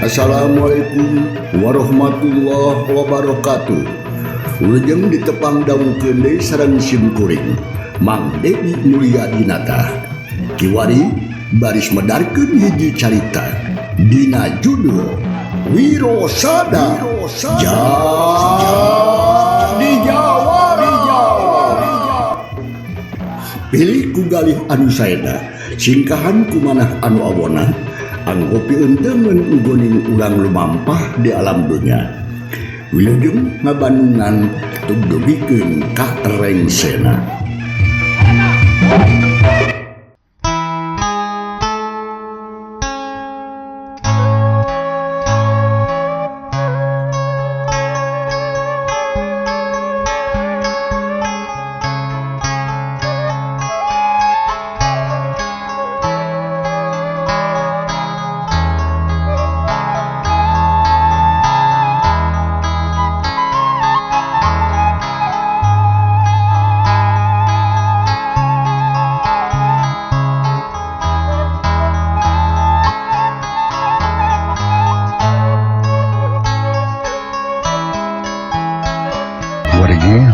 Assalamualaikum warahmatullahi wabarakatuh. Ulujeng ditepang daun kende sareng simkuring Mang Dedi Mulia Dinata kiwari baris medarkeun hiji carita dina judul Wirosada Jadi Jawara. Pilih ku galih anu saena singkahan kumanah anu awona anggopi enteun ugoning ulang lumampah di alam dunia. Wilujeng ngabanungan tugdugikeun ka rengsena.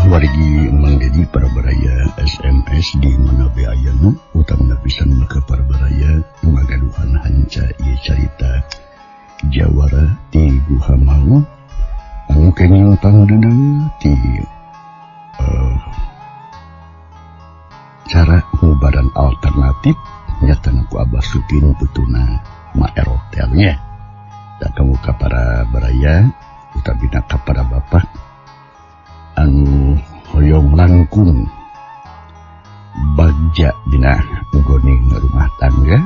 Wargi Mang Dedi Parabaraya SMS di mana beayana utang napisan maka Parabaraya ngagaduhan hanca ieu carita Jawara ti Guha Mau anu kenging pangdeudeu ti cara ngubaran alternatif nyatana ku Abah Sukin putuna maerotelnya da kamu ka Parabaraya utabina ka para bapak anu hoyong langkung bagja dina nggoning rumah tangga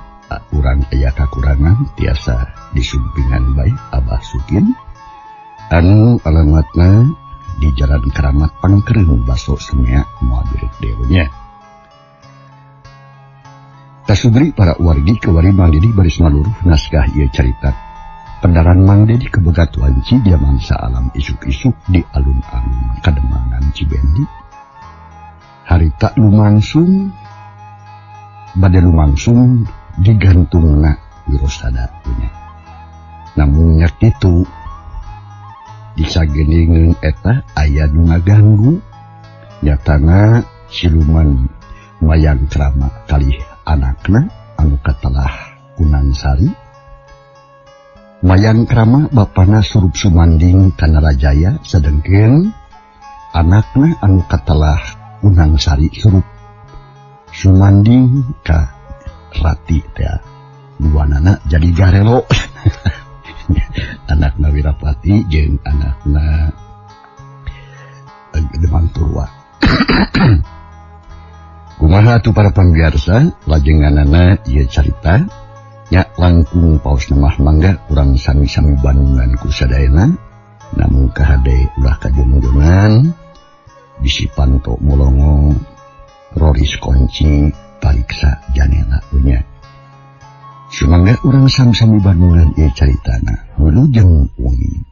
urang aya kakurangan tiasa disumpingan bae Abah Sukin anu alamatna di Jalan Keramat Pangkereun Baso Semea moal direk deronya. Tasubri para wargi kewari Mang Dedi baris maluruh naskah ieu carita pendaran Mang Dedi ke Begatuan Cijaman Saalam isuk-isuk di alun-alun Kademangan Cibendi. Harita lumangsung bade lumangsung digantungna Wirosada punya. Namun nya kitu disageningeun eta aya nu ngaganggu nyatana siluman Mayang Krama kalih anakna anu katelah Kunangsari. Mayang Krama bapana surup sumanding ka Narajaya sedengkeun anakna anu katelah Kunangsari surup sumanding ka Rati teh. Duanana jadi garelo. Anakna Wirapati jeung anakna Demang Purwa. Kumaha atuh para pambiarsa lajenganana ieu carita nya langkung paus namah mangga urang sami-sami banungan ku sadayana namun kahade ulah kajungjongan bisi panto mulongo roris konci paliksa janela punya sumangga urang sami-sami banungan ieu caritana wilujeng wengi.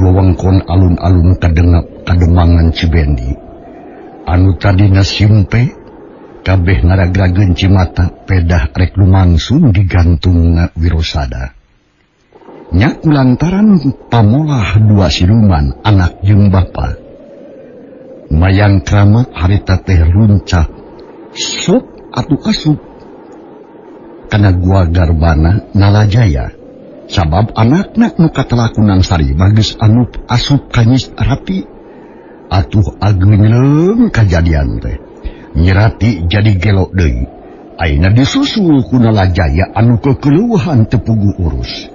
Wewengkon alun-alun Kademangan Cibendi anu tadina simpe kabeh ngaragrageun cimata pedah rek lumangsung digantungna Wirosada nya kulantaran pamolah dua siluman anak jeung bapa. Mayang Krama harita teh luncah sok atuh asup kana gua garbana Nalajaya sabab anakna nu katelah Kunangsari bagus anu asup kanyis Rati atuh ageunleung kajadian teh Nyirati jadi gelok deui ayeuna disusul ku Nalajaya anu kekeleuhan teu puguh urus.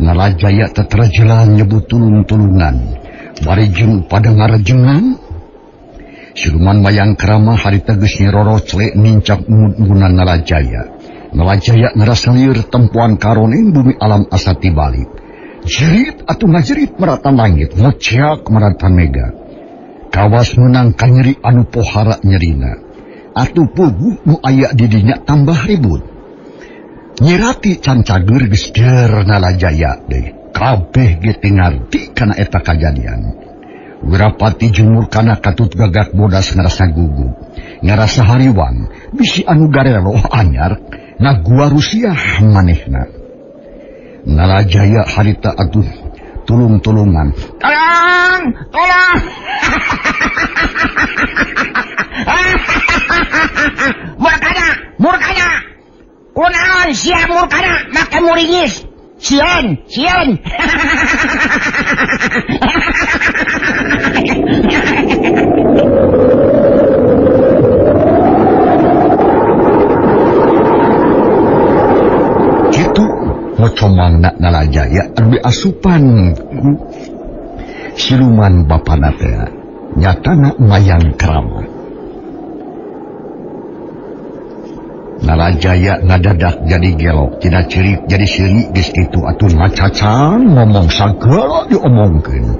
Nalajaya teh terajelan nyebut tulung-tulungan bari jeung pada ngarajengan siluman Mayang Krama harita geus nyerorocle nincak umud-umunan Nalajaya. Nalajaya ngerasa lieur tempuan karoning bumi alam asa tibalik. jerit atau ngajerit merata langit, ngociak merata mega. Kawas menang nyeri anu pohara nyerina, atuh puguh nu aya di dinya tambah ribut. Nyirati can cager geus ger Nalajaya deui, kabeh ge teu ngarti kana eta kajadian. Wirapati jeung Murkana katut gagak bodas ngarasa gugup, ngarasa hariwang, bisi anu garelo anyar ngagua Rusia manehna. Nalajaya harita atuh tulung-tulungan. Tolong! Tolong! Murkana! Murkana! Kunaon sia Murkana make muringis? Sieun! Sieun! Kitu ngocomangna Nalajaya anu asupan ku siluman bapana teh nyatana mayang krama. Nalajaya ngadadak jadi gelok, tina cirik jadi siri geus kitu atuh macacan ngomong sagala diomongkeun.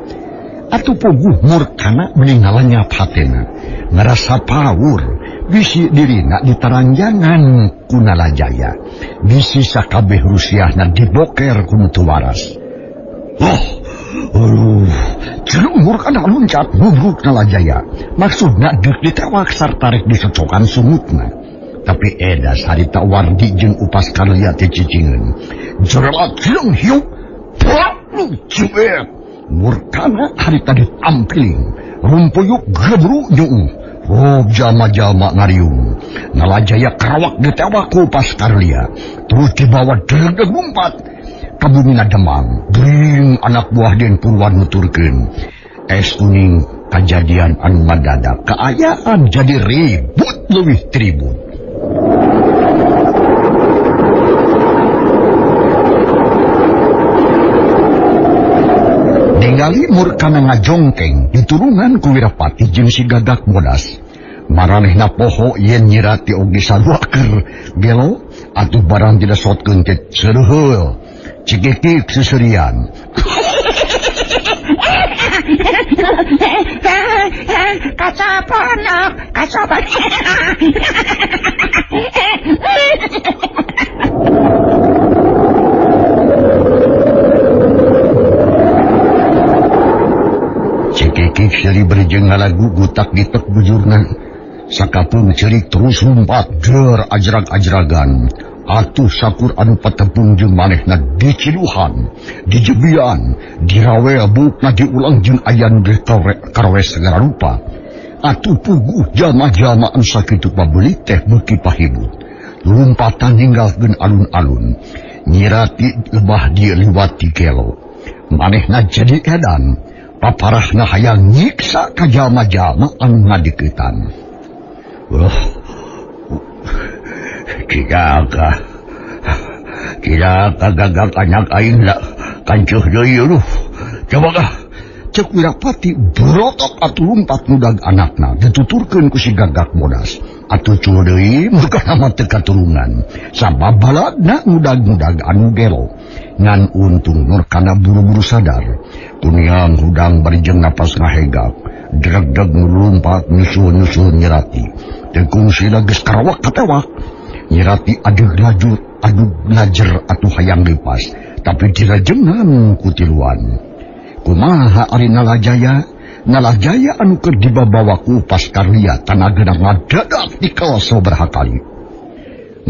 Atuh puguh Murkana meningalanya hatena, ngerasa pawur, bisi dirina ditaranjangan ku Nalajaya, bisi sakabeh Rusiahna diboker ku nutu waras. Jelung Murkana loncat nubruk Nalajaya, maksudna deuk ditewak sartarik disocokan sumutna. Tapi edas harita Wardi jeung Upas Karlia teh cicingeun. Jerelat jeung hiup, prak cibet. Murkana harita ditampiling, rumpuyuk gebru nyeuh. Rob jama-jama ngariung. Nalajaya karawak ditewak ku Upas Karlia, terus dibawa deleg ngumpat. Kabumina Demang, bring anak buah Den Purwan nuturkeun. Kuning kajadian anu madadak, kaayaan jadi ribut leuwih tribut. Ningali Murkana ngajongkeng diturungan ku Wirapati jeung si Gagak Bodas. Maranehna poho yen nyirati oge saluaker gelo atuh barang didasotkeun teh seureul. Cikikik seserian. Kacapan. Cikikik seri berjeng ngalagu gutak ditek bujurna. Sakapung cerik terus lumpat ger ajrag-ajragan. Atuh sakur anu patepung jeung manehna diciluhan, dijebian, dirawe bukna diulang jeung ayan ge karowe segala rupa. Atuh puguh jama-jama anu sakitu pabeuli teh beuki pahibut. Lumpatan ninggalkeun alun-alun, nyirati lebah dieu liwati gelo. Manehna jadi edan, paparahna hayang nyiksa ka jama-jama anu ngadeuketan. Kira gagak anak aing lah kancuh deui lu. Coba kah cek Wirapati berotot atuh lumpat nudag anakna dituturkeun ku si Gagak Bodas. Atuh cuh deui Murkana mah teu katurungan. Sabab baladna nudag-nudag anu gelo. Ngan untung Murkana buru-buru sadar. Kuniang hudang barjeng napas ngahegak. Dreg-dreg nulumpat nyusul-nyusul nyirati. Tekung sila geus karawak katewak. Nyirati adeg lajur, adug lajer atuh hayang lipas, tapi dirajengan kutiluan. Kumaha ari Nalajaya? Nalajaya anu keur dibabawa ku Upas Karlia tanageuna ngadadak di kelas sabaraha kali.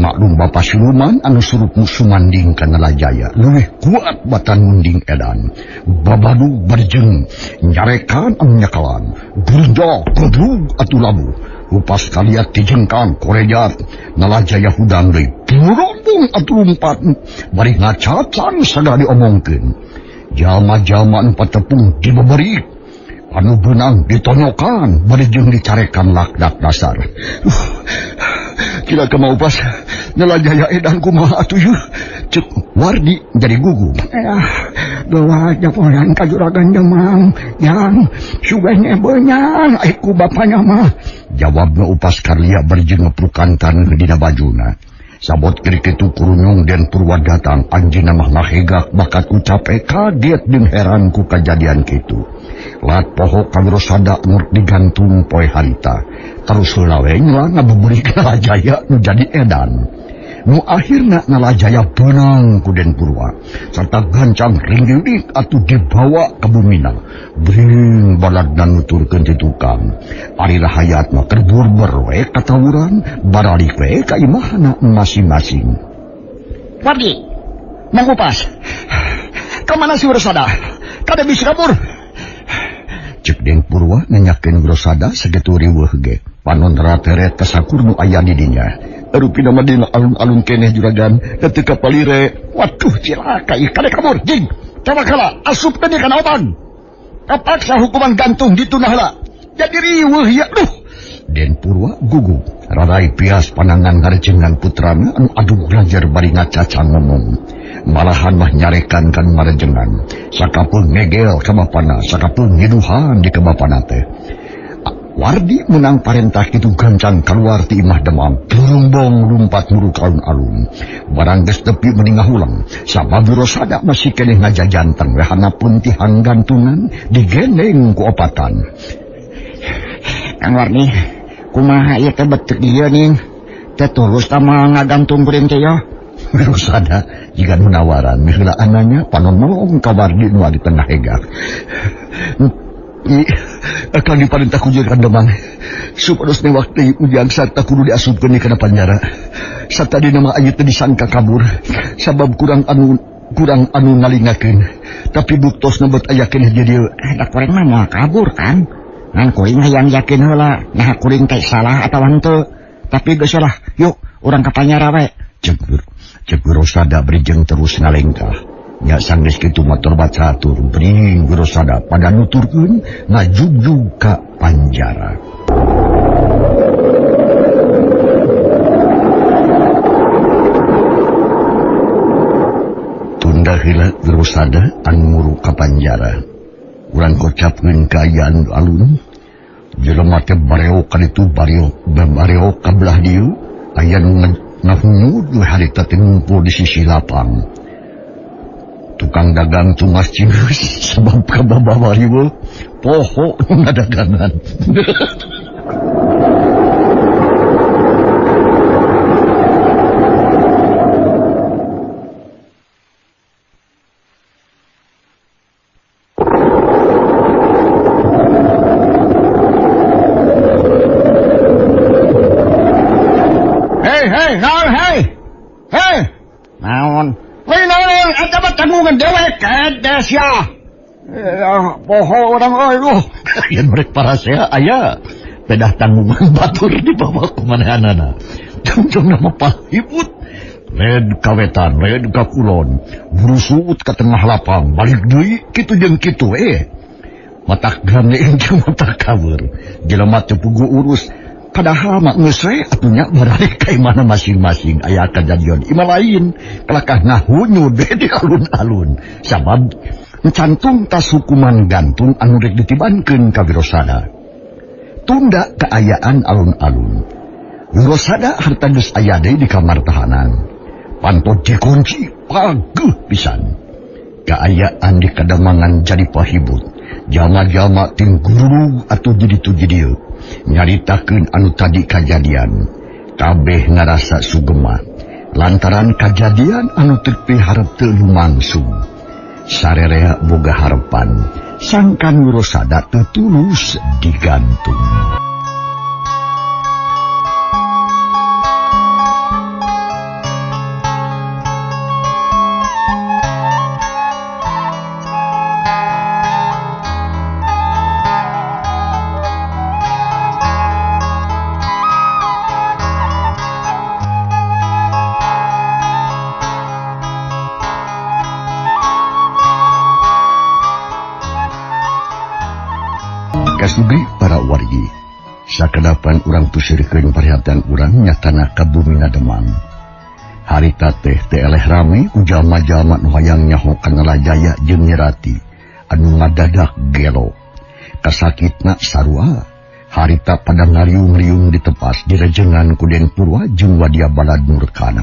Maklum Bapa siluman anu surup musumanding ka Nalajaya leuwih kuat batan munding edan. Babadu barjeng nyarekan anu nyakalan, gurda goblug atuh labu. Upas Karlia tijengkan korejat, Nalajaya hudang deui purombong atuh lumpat bari ngacacan sagala diomongkeun. Jalma-jalma anu patepung dibeberik, anu beunang ditonyokan bari jeung dicarekan lakdak dasar. Kira kemau Upas Nalajaya edan kumaha atuh yeuh? Cek Wardi jadi gugup. Doa japolan ka Juragan Demang yang suganya beunyan aiku bapanya mah. Jawabna Upas Karlia berjeng ngeprukan taneuh dina bajuna. Sabot kiri kitu kurunyong dan Purwa datang, anjina mah ngahegak bakat ku capek kaget dan heran ku kejadian kitu. Lat poho Kawirosada nur digantung poe harita. Terus lawe nyela ngabuburi Nalajaya nu jadi edan. Nu akhirna Nalajaya benang ku Den Purwa. Serta gancang ringgilik atuh dibawa ke bumina. Bring balad dan nuturkeun ti tukang. Ari rahayat mah kerbur-bur we katawuran, baralik we ka imahna masing-masing. Wardi, mangupas. Kemana si Wirosada? Kada bisa kabur. Cek Den Purwa nanyakeun Wirosada sagetu riweuh ge. Panon rateret kasakur nu aya di dinya. Rupina madina alun-alun keneh juragan, teu kapalire. Waduh cilaka ieu kada kabur jing. Coba kala asup teh kana otan. Kapaksa hukuman gantung dituna heula. Jadi riweuh ya duh. Den Purwa gugup. Rarai pias panangan ngarejengan putrana anu adu belajar bari ngacacang ngomong. Malahan mah nyarekan kan marejengan. Sakapeung ngegel ka bapana, sakapeung ngiduhan di ka bapana teh. Wardi menang parentah kitu gancang keluar ti imah Demam. Turumbong lumpat muruk alun-alun. Barang geus tepi meningah ulang. Sabab Wirosada masih keneh ngajajanteng we hanapun ti hanggantungan digendeng ku opatan. Kang Wardi, kumaha ieu teh betuk ieu ning? Teh tulus ta mah ngagantung kuring teh ya? Wirosada jiga menawaran mihula ananya panon nolong ka Wardi nu di tengah egak. Akan diparintah kujakan Demang supados ne waktu ujang sarta kudu diasupkeun kana penjara. Satadi nama ayeuna teh disangka kabur sabab kurang anu ngalingakeun. Tapi buktosna bet aya keneh jadi da kuring mah moal kabur kan. Ngan kuring hayang yakin heula nah kuring teh salah atawa henteu. Tapi geus lah, yuk urang ka penjara we. Cek Wirosada berijeng terus ngalengkah. Nya sanggeus kitu motor bacatur bring Wirosada pada nuturkeun ngajujug ka penjara. Tunda heula Wirosada anu nguru ka penjara. Urang kocapkeun kaayaan alun. Jelema teh bareok ka ditu bareok ka belah dieu aya nu ngahungud we harita teh ngumpul di sisi lapang. Tukang dagang tumas cinus sebab kababawa riweuh poho nu ngadagangan. Hei, naon? Naon, eta mah tanggungan dewek kedes ya. Poho orang euy. Yen merek parasea aya pedah tanggungan batur di bawah kumanehanana. Jung nama pahibut. Led kawetan, led ka kulon, burusuut ka tengah lapang, balik deui kitu jeung kitu matak gane jeung matak kabur. Jelema teu pugu urus. Padahal mak geus we atunya baralik ka imahna masing-masing aya kejadian imah lain kelakah ngahunyud di alun-alun sabab mencantum tas hukuman gantung anu rek ditibankeun ka Wirosada. Tunda keayaan alun-alun. Wirosada harta geus aya deui di kamar tahanan. Pantot dikunci pageuh pisan. Keayaan di Kademangan jadi pahibut. Jama-jama tim guru atau jadi dieu. Nyaritakeun anu tadi kajadian. Kabeh ngarasa sugema lantaran kajadian anu teu piharep teu lumangsung. Sarerea boga harepan sangkan Wirosada teu tulus digantung. Kasugi para wargi, sakadapan urang pusirkeun perhatian urang nyatana ka bumina Demam. Harita teh eleh rame ku jalma-jalma nu hayang nyaho ka Nalajaya jeung Nyi Rati anu ngadadak gelo. Kasakitna sarua Harita pada ngariung-riung ditepas direjengan ku Den Purwa jeung wadia balad Nurkana.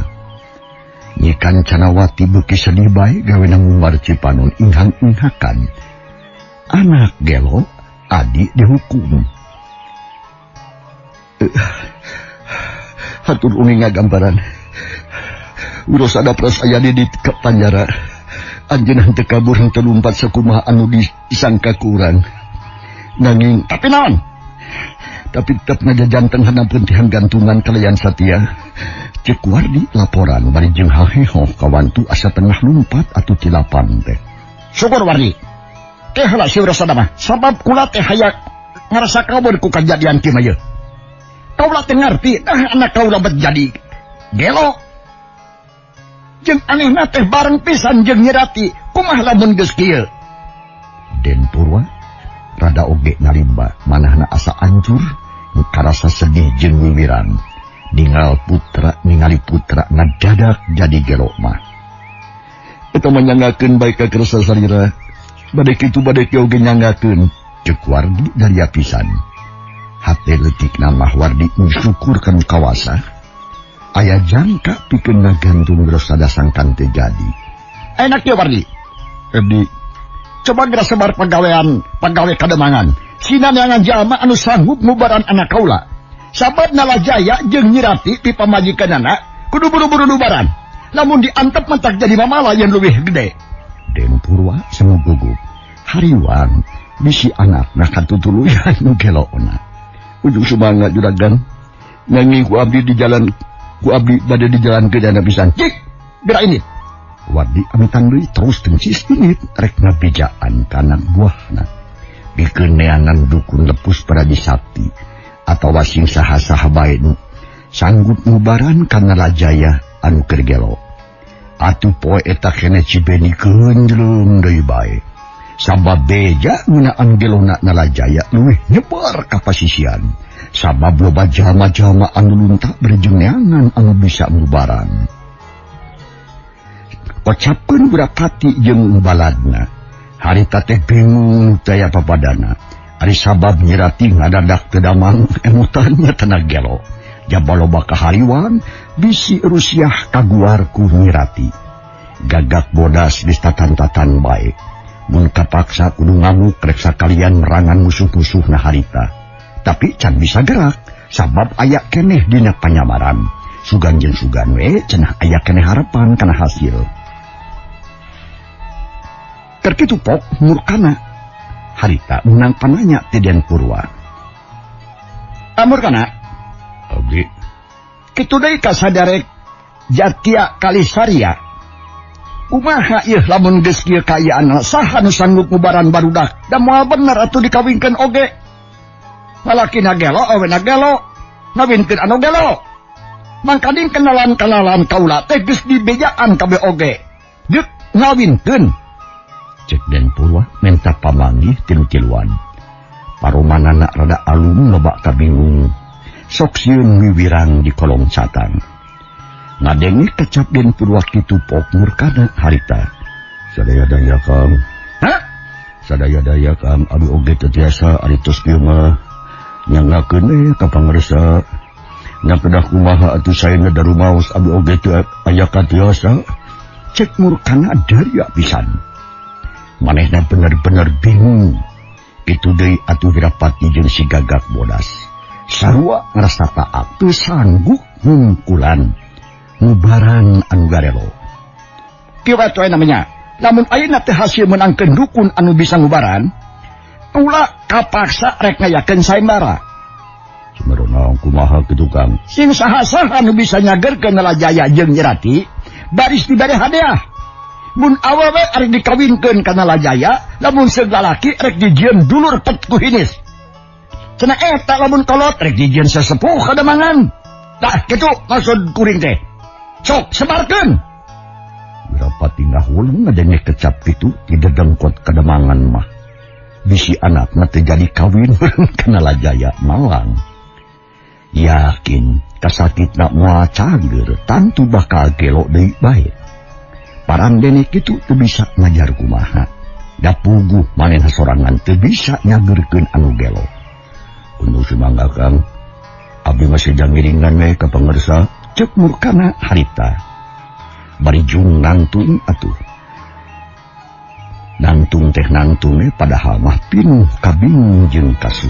Nyikan Canawati beuki sedih bae gawe ngumbar Cipanon inghang-inghakan. Anak gelo adi dihukum. Hatur uning ngagambaran. Uros ada pras aya di panjara. Anjeunna teu kabur teu lumpat sakumaha anu disangka kurang. Nanging Tapi naon? tapi tetap ngajajanteng hanapeun tihang gantungan kalayan satia. Cek Wardi laporan bari jeung haheho kawantu asa tengah lumpat atuh ti lapang teh. Syukur Wardi. Teh heula si urasana mah. Sabab kula teh hayak ngarasa kabur ku kajadian kieu mah ye. Kaula teh ngarti anak kaula bet jadi gelo. Jeung anehna teh bareng pisan jeung Nyirati. Kumaha lamun geus kieu? Den Purwa rada oge ngalimba manahna asa ancur karasa sedih jeung wiwiran. Ningali putra ngadadak jadi gelo mah. Eta menyangakeun bae ka kersa sarira. Bade kitu bade kieu oge nyangakeun. Cek Wardi dari apisan. Hate leutikna mah Wardi mensyukurkeun kawasa. Aya jangka pikeun ngagantung grosada sangkan teh jadi. Enak ya Wardi. Abdi Coba geura sebar pagawe kademangan. Sinanyangan jalma anu sanggup ngubaran anak kaula. Sabab Nalajaya jeung Nyirati ti pamajikanana kudu buru-buru nubaran. Lamun diantep mentak jadi mamala yang leuwih gede. Den Purwa sangu gugup. Hariwang bisi anak na katutuluyan nu gelona. Ujung semangat juragan. Nanging ku abdi bade di jalan ke dana pisan. Cik, bira ini. Wardi amitan deui terus tengcis init rek ngabijaan kana buahna. Bikeun neangan dukun lepus Pradi Sakti atau wasing saha-saha bae nu sanggup ngubaran ka Nalajaya anu keur gelo. Atuh poe eta keneh cibenikeun jelem deui bae. Sabab beja ngeunaan gelona Nalajaya luwih nyebar ka pasisian. Sabab loba jalma-jalma anu lunta berjeng neangan anu bisa ngubaran. Kocapkeun Burapati jeung baladna. Harita teh bingung daya papadana. Ari sabab Nyirati ngadadak teu damang emutannya tana gelo. Jabaloba kahariwan bisi rusiah kaguar ku Nyirati. Gagak bodas di tatan-tatan bae. Mun kapaksa kudu ngamuk rek sakalian merangan musuh-musuhna harita. Tapi can bisa gerak sabab aya keneh dina panyamaran. Sugan jeung sugan we cenah aya keneh harapan kana hasil. Keur kitu pok Nurkana harita menang pananya ti Den Purwa. Nurkana, Abdi kitu deui ka sadarek Jatia Kalisaria. Kumaha ieu lamun geus kieu kaayaan saha nu sanggup ngubaran barudak da moal bener atuh dikawinkeun oge. Lalakina gelo awena gelo, ngawinkeun anu gelo. Mangkading kenalan-kenalan kaula teh geus dibejaan kabeh oge. Deuk ngawinkeun. Cek Den Purwa minta pamanggih tilu-tiluan. Parumanana rada alum loba kabingung. Sok sieun wiwirang di kolong catang. Ngadenge kecap Den Purwa kitu pok Nurkana harita. Sadaya-daya Kang. Hah? Sadaya-daya Kang abi oge teu tiasa ari tos kieu mah nyangakeun ka pangaresa. Nya kedah kumaha atuh saena darumaos abi oge teu aya katiasa. Cek Nurkana daria pisan. Manehna bener-bener bingung. Kitu deui atuh Wirapati jeung si Gagak bodas. Sarua ngarasa taat teu sanggup ngungkulan ngubaran anu garelo. Kieu atuh namanya. Lamun ayeuna teh hasil menangkeun dukun anu bisa ngubaran, ulah kapaksa rek ngayakeun sayembara. Sumerona kumaha kitu Kang? Sing saha-saha anu bisa nyagerkeun Nalajaya jeung Nyirati, baris dibere hadiah. Mun awewe arek dikawinkeun ka Nalajaya, lamun segalaki rek dijieun dulur pet ku hinis. Cenah eta lamun kolot rek dijieun sesepuh kademangan. Tah kitu maksud kuring teh. Sok sebarkeun. Wirapati ngahulung ngadenge kecap kitu ti dedengkot kademangan mah. Bisi anakna teh jadi kawin ka Nalajaya Malang. Yakin kasakitna moal cager tantu bakal gelo deui bae. Parandene kitu teu bisa ngajar kumaha. Da puguh manehna sorangan teu bisa nyageurkeun anu gelo. Untuk semangga Kang, abdi masih jangiringan we ka pangersa, cek murkana harita. Bari jung nangtung atuh. Nangtung teh nangtung padahal mah pinuh kabing jeung kasu.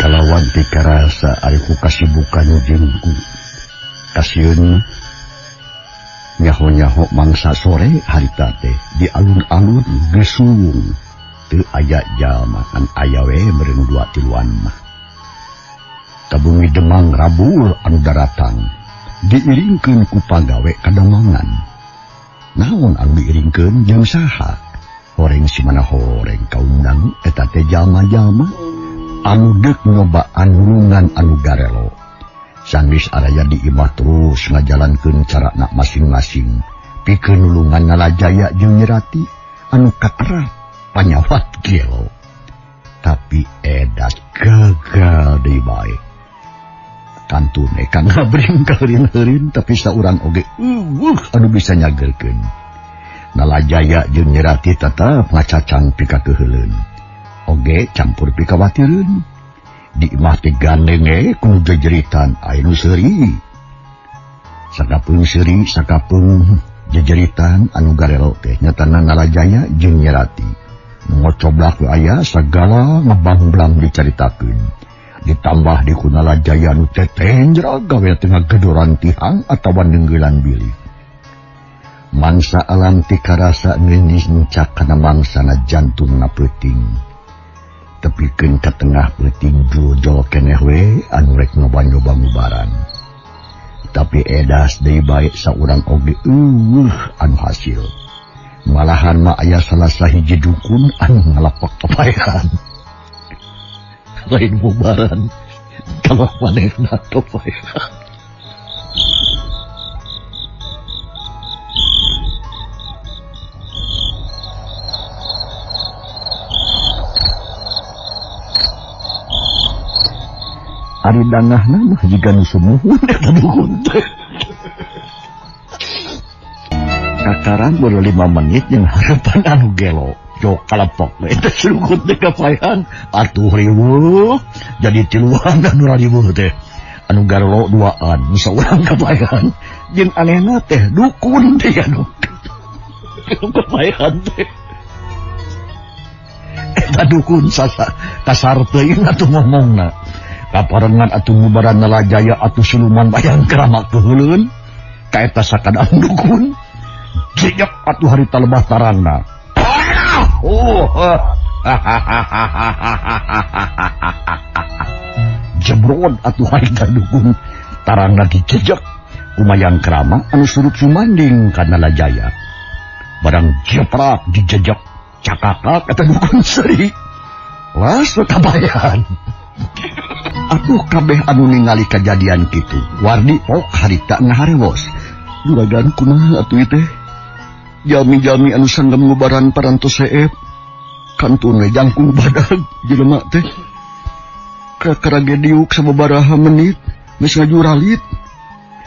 Kalawan ti karasa ari ku kasibukan jeung ku kasieun nyaho-nyaho mangsa sore harita teh di alun-alun gesung teu aya jalma kan aya we meureun 2-3 mah tabungi Demang Rabul anu daratang diiringkeun ku pagawe kademangan naon anu diiringkeun jeung saha horeng si mana horeng kaundang eta teh jalma-jalma anu deuk nyobaan nulungan anu garelo sanggeus araya diimah terus ngajalankeun carana masing-masing pikeun nulungan Nalajaya jeung Nyirati anu kaerah panyawat gelo tapi edat gagal deui bae kantune kang ngabring keurin-eurin tapi saurang oge anu bisa nyageurkeun Nalajaya jeung Nyirati tetep ngacacang pikakeheulun oge campur pikawatireun di imah teh gandeng kudu jejeritan aya nu seuri sakapeung seuri sakapeung jejeritan anu garelo teh nyatana Nalajaya jeung Nyirati nu ngocoblak aya sagala ngabamblang dicaritakeun ditambah di ku Nalajaya nu tetenjrag gawe teu ngagedoran tihang atawa nenggeulan bilih mangsa alam ti karasa ngeunjis nucak kana mangsana jantungna peuting tepikeun ka tengah peuting jojol keneh we anu rek nyoba-nyoba ngubaran tapi edas deui bae saurang oge anu hasil malahan mah aya salah sahiji dukun anu ngalapak papayan lain ngubaran kalau manehna papayan. Ari dangahna mah jiga nu sumuhun eta dukun teh. Kakarang baru 5 menit jeung harapan anu gelo. Jok kalepok eta dukun teh kapayan atuh riweuh jadi 3an anu riweuh teh. Anu garlo 2an nu saurang kapayan jeung anehna teh dukun teh anu. Kapayan teh. Eta dukun sasa kasar teuing atuh ngomongna. Kaparengan atuh ngubaran Nalajaya atuh siluman bayang keramak keheulun kaeta sakadang dukun jejak atuh harita lebah tarangna jebrod atuh harita dukun tarangna dijejak kumayang kerama anu surut sumanding ka Nalajaya barang jeprak dijejak cakakak kata dukun seri las kabayan. Atuh kabeh anu ningali kejadian kitu wardi pok harita ngaharewos juragan kumaha atuh teh jami-jami anu sanggem ngubaran parantos seep kantun we jangkung badag jelema teh karagediuk sababaraha menit geus ngajuralit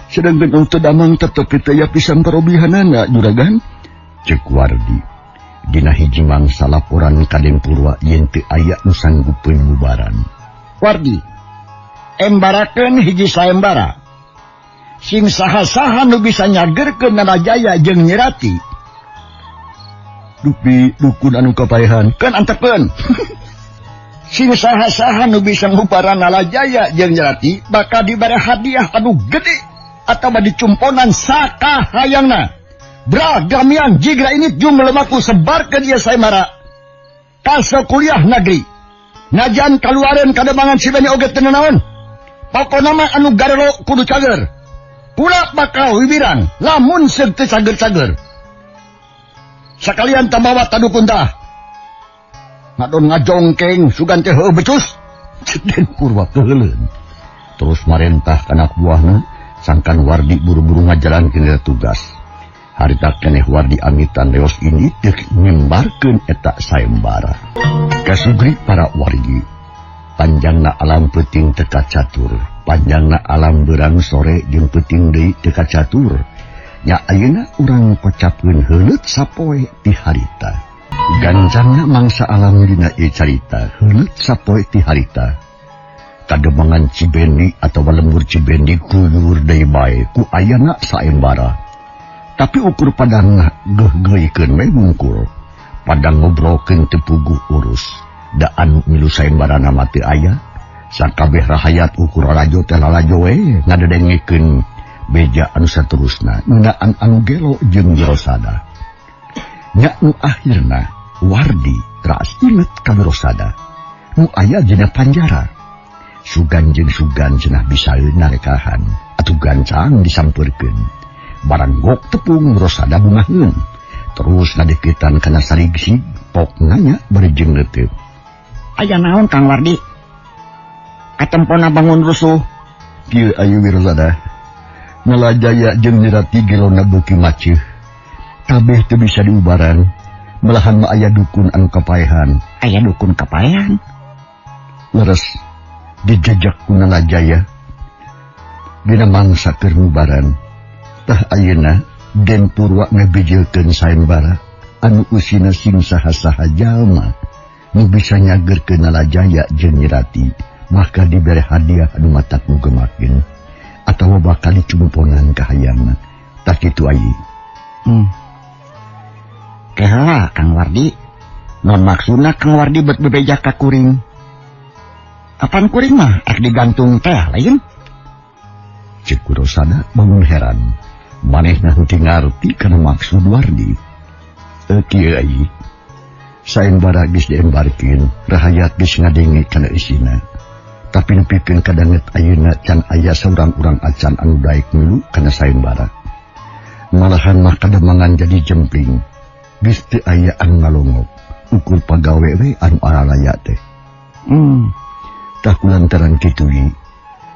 sedangkan anu teu damang tetep teh ya pisan parobihanana juragan cek wardi dina hiji mangsa laporan Kadeng Purwa yen teu aya nu sanggupkeun ngubaran wardi embarakeun hiji saembara sing saha-saha nu bisa nyagerkeun Nalajaya jeung Nyirati dupi dukun anu kapaehan kan antepeun sing saha-saha nu bisa ngubaran Nalajaya jeung Nyirati bakal dibere hadiah anu gede atawa dicumponan sakahayangna bragamian jigra ini jumlah lemaku sebarkeun ieu saembara ka kuliah negeri najan kaluareun kademangan Sibeni oge teu naon pokona mah anu garelo kudu cager pula bakal wibiran lamun seug teu cager-cager sakalian tamawa tadukun tah ngadon ngajongkeng sugan teh heueuh becus Kadeng Purwa keheulun terus marentah kana buahna sangkan wardi buru-buru ngajalankeun tugas harita keneh wardi amitan leos ini teu ngembarkeun eta saembara kasugri para wargi Panjangna alam peuting teka catur, panjangna alam berang sore jeung peuting deui teka catur. Nya ayeuna urang pocapkeun heuleut sapoe ti harita. Gancangna mangsa alam dina ieu carita, heuleut sapoe ti harita. Kademangan Cibendi atau lembur Cibendi kulur deui bae ku ayana saembara. Tapi ukur padangna geuh-geuikeun we mungkul. Padang ngobrolkeun teu puguh urus. Da anu milu saembarana mah teu aya. Sakabeh rahayat ukur rajo teh lalajo we ngadedengikeun beja anu saterusna ngeunaan anu gelo jeung Wirosada. Nya nu akhirna Wardi raas inget ka Wirosada nu aya dina panjara. Sugan jeung sugan cenah bisaeun narekahan atuh gancang disampeurkeun. Barang gok tepung Wirosada bungaheun. Terus ngadeukeutan kana sarigsi pok nanya bari jeung leuteuk. Aya naon Kang Wardi? Katempona bangun rusuh. Kieu ayu Wirosada. Nalajaya jeung Nyirati gelona beuki maceuh. Kabeh teu bisa diubaran. Malahan mah aya dukun anu kapaehan. Aya dukun kapaehan? Leres dijejak ku Nalajaya. Dina mangsa keur ngubaran. Tah ayeuna Den Purwa ngabejelkeun saembara anu usina sing saha-saha jalma nu bisa nyagerkeun Nalajaya jeung Nyirati, maka dibere hadiah anu matak nu gemakeun atawa bakal dicumponan ka hayangna. Tak kitu ai. Kehala Kang Wardi. Non maksudna Kang Wardi bet bebejak ka kuring. Apaan kuring mah ek digantung teh lain? Cek Wirosada bangun heran. Manehna henteu ngarti kana maksud Wardi. Kieu ai. Saembara geus diembarkeun, rahayat geus ngadenge kana isina. Tapi nepikeun kadanget ayeuna can aya saurang urang acan anu daek milu kana saembara. Malahan mah kademangan jadi jempling. Geus teu aya anu ngalongok. Ukur pagawe we anu aralaya teh. Tah kulantaran kitu ieu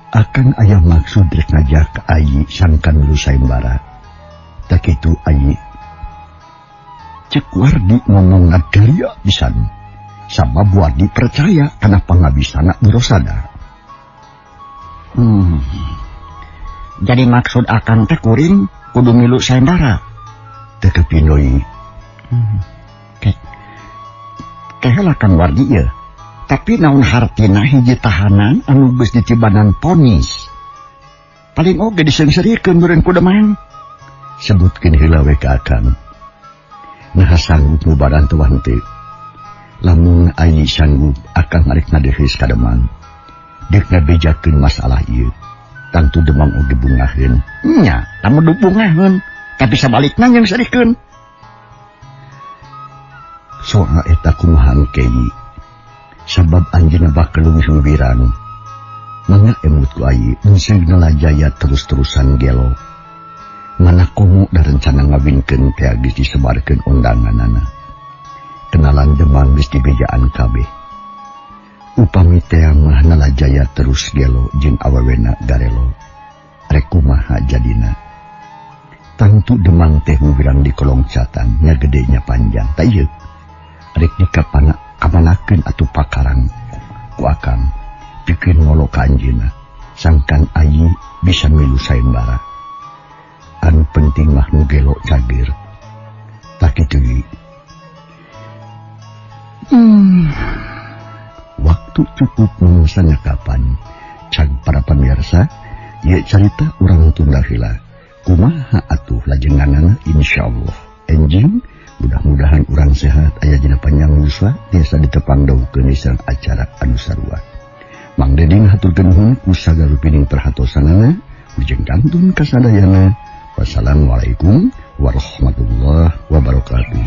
akan aya maksud rek ngajak ka ayi sangkan milu saembara. Tah kitu ayi. Cek Wardi ngomong ngadelia pisan. Sabab Wardi percaya kana pangabisana Wirosada. Jadi maksud akang teh kuring kudu milu saembara. Teu kepinoi. Kehala Kang Wardi ya. Tapi naon hartina hiji tahanan anu geus ditibanan ponis. Paling oge disengsirikeun beureun ku Demang. Sebutkeun heula we ka akang. Nah sanggup ngubaran teu henteu. Lamun ayi sanggup akang ngarek ngadeheus ka Demang. Deuk ngabejakeun masalah ieu. Tangtu Demang oge bungaheun. Nya, lamun bungaheun, tapi sabalikna nyengsirikeun. Soal eta kumaha kei. Sabab anjeunna bakelung suwiran. Mangga emut ku ayi museug Nalajaya terus-terusan gelo. Mana komo da rencana ngawinkeun teh geus disebarkeun undanganana. Kenalan Demang geus dibejaan kabeh. Upami teh mah Nalajaya terus gelo jeung awewena garelo. Rek kumaha jadina. Tangtu Demang teh wirang di kolong catan nya gedenya panjang. Ta ieu rek dikapanakeun atuh pakarang ku akang pikeun ngolo ka anjeunna sangkan ayi bisa milu saembara. Anu penting mah nu gelo cager. Tak kitu ieu. Waktu cukup menusanya kapan. Cag para pemirsa, ieu carita urang tunda heula. Kumaha atuh lajenganana insyaallah. Enjing mudah-mudahan urang sehat aya dina panjang lusa tiasa ditepang daukeun isang acara anu sarua. Mang Deding haturkeun nuhun ku sagarupining perhatosanana. Ujeng kantun kasadayana. Wassalamualaikum warahmatullahi wabarakatuh.